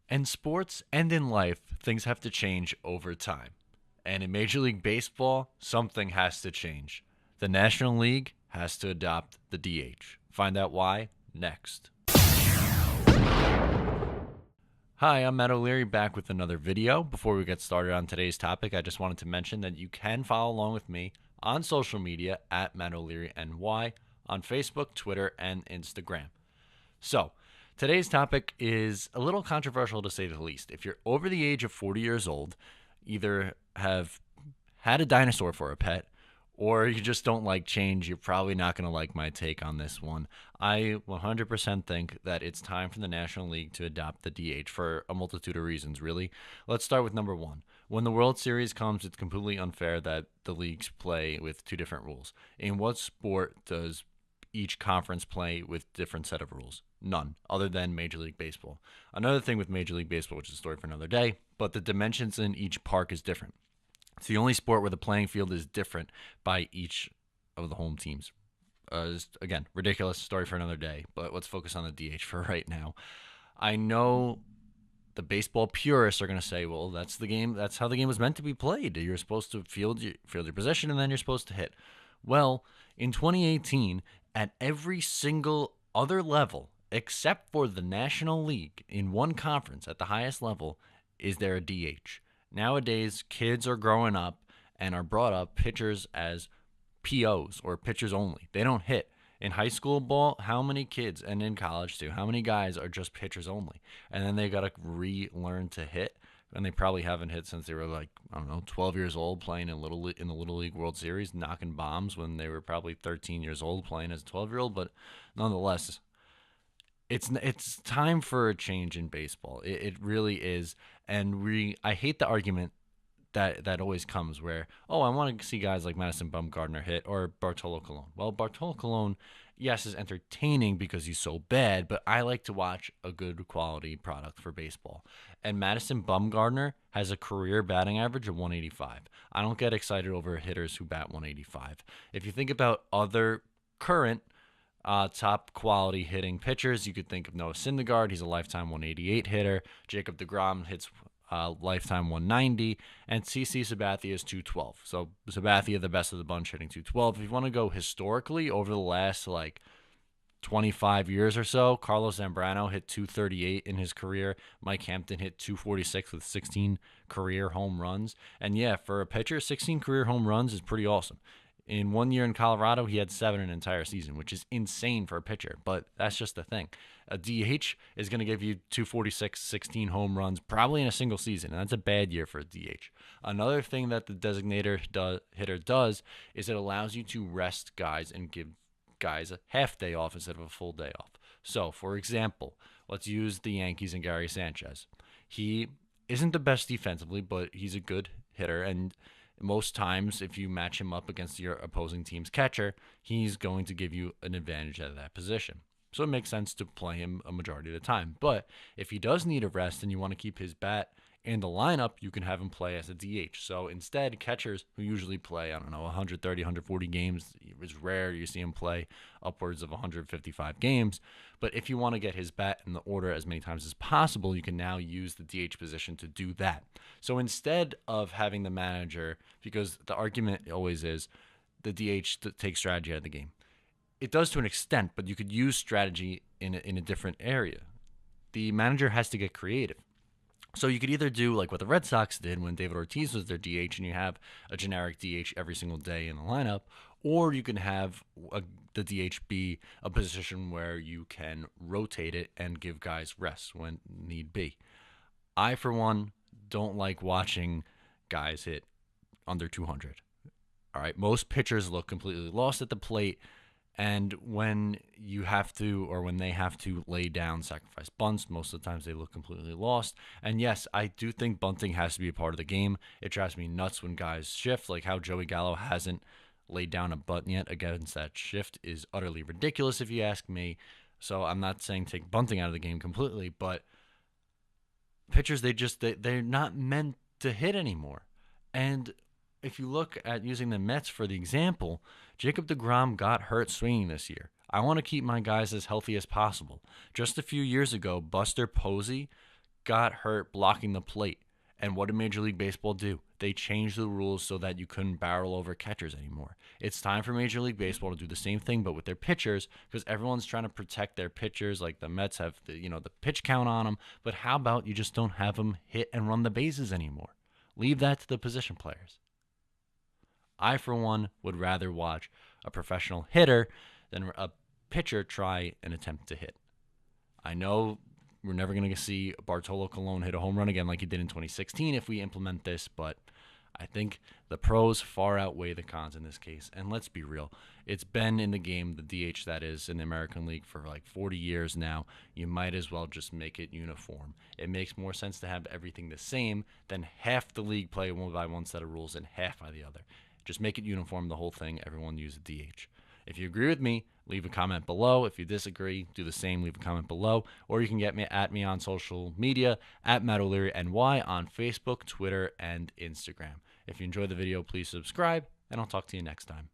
In sports and in life, things have to change over time. And in Major League Baseball, something has to change. The National League has to adopt the DH. Find out why next. Hi, I'm Matt O'Leary back with another video. Before we get started on today's topic, I just wanted to mention that you can follow along with me on social media at Matt O'Leary NY on Facebook, Twitter, and Instagram. So, today's topic is a little controversial to say the least. If you're over the age of 40 years old, either have had a dinosaur for a pet or you just don't like change, you're probably not going to like my take on this one. I 100% think that it's time for the National League to adopt the DH for a multitude of reasons, really. Let's start with number one. When the World Series comes, it's completely unfair that the leagues play with two different rules. In what sport does each conference play with different set of rules? None, other than Major League Baseball. Another thing with Major League Baseball, which is a story for another day, but the dimensions in each park is different. It's the only sport where the playing field is different by each of the home teams. Again, ridiculous story for another day, but let's focus on the DH for right now. I know the baseball purists are going to say, well, that's the game. That's how the game was meant to be played. You're supposed to field your position, and then you're supposed to hit. Well, in 2018, at every single other level, except for the National League, in one conference at the highest level, is there a DH. Nowadays, kids are growing up and are brought up pitchers as POs or pitchers only. They don't hit. In high school ball, how many kids, and in college too, how many guys are just pitchers only? And then they got to relearn to hit. And they probably haven't hit since they were like, I don't know, 12 years old playing in the Little League World Series, knocking bombs when they were probably 13 years old playing as a 12-year-old. But nonetheless, it's time for a change in baseball. It really is. And I hate the argument that always comes where, oh, I want to see guys like Madison Bumgarner hit or Bartolo Colon. Well, Bartolo Colon, yes, is entertaining because he's so bad, but I like to watch a good quality product for baseball. And Madison Bumgarner has a career batting average of 185. I don't get excited over hitters who bat 185. If you think about other current top quality hitting pitchers, you could think of Noah Syndergaard. He's a lifetime 188 hitter. Jacob DeGrom hits lifetime 190, and CC Sabathia is 212. So Sabathia, the best of the bunch, hitting 212. If you want to go historically over the last 25 years or so, Carlos Zambrano hit 238 in his career. Mike Hampton hit 246 with 16 career home runs. And yeah, for a pitcher, 16 career home runs is pretty awesome. In 1 year in Colorado, he had 7 an entire season, which is insane for a pitcher, but that's just the thing. A DH is going to give you 246, 16 home runs, probably in a single season, and that's a bad year for a DH. Another thing that the hitter does is it allows you to rest guys and give guys a half day off instead of a full day off. So, for example, let's use the Yankees and Gary Sanchez. He isn't the best defensively, but he's a good hitter, and most times, if you match him up against your opposing team's catcher, he's going to give you an advantage at that position. So it makes sense to play him a majority of the time. But if he does need a rest and you want to keep his bat in the lineup, you can have him play as a DH. So instead, catchers who usually play, 130, 140 games, it's rare you see him play upwards of 155 games. But if you want to get his bat in the order as many times as possible, you can now use the DH position to do that. So instead of having the manager, because the argument always is the DH takes strategy out of the game. It does to an extent, but you could use strategy in a different area. The manager has to get creative. So you could either do like what the Red Sox did when David Ortiz was their DH and you have a generic DH every single day in the lineup, or you can have the DH be a position where you can rotate it and give guys rest when need be. I, for one, don't like watching guys hit under 200. All right, most pitchers look completely lost at the plate. And when you have to, or when they have to lay down sacrifice bunts, most of the times they look completely lost. And yes, I do think bunting has to be a part of the game. It drives me nuts when guys shift, like how Joey Gallo hasn't laid down a bunt yet against that shift is utterly ridiculous if you ask me. So I'm not saying take bunting out of the game completely, but pitchers, they're not meant to hit anymore. And if you look at using the Mets for the example, Jacob DeGrom got hurt swinging this year. I want to keep my guys as healthy as possible. Just a few years ago, Buster Posey got hurt blocking the plate. And what did Major League Baseball do? They changed the rules so that you couldn't barrel over catchers anymore. It's time for Major League Baseball to do the same thing, but with their pitchers, because everyone's trying to protect their pitchers. Like the Mets have the pitch count on them. But how about you just don't have them hit and run the bases anymore? Leave that to the position players. I, for one, would rather watch a professional hitter than a pitcher try and attempt to hit. I know we're never going to see Bartolo Colon hit a home run again like he did in 2016 if we implement this, but I think the pros far outweigh the cons in this case. And let's be real. It's been in the game, the DH that is, in the American League for like 40 years now. You might as well just make it uniform. It makes more sense to have everything the same than half the league play one by one set of rules and half by the other. Just make it uniform, the whole thing. Everyone use a DH. If you agree with me, leave a comment below. If you disagree, do the same. Leave a comment below. Or you can get me at me on social media, at Matt O'Leary NY on Facebook, Twitter, and Instagram. If you enjoyed the video, please subscribe, and I'll talk to you next time.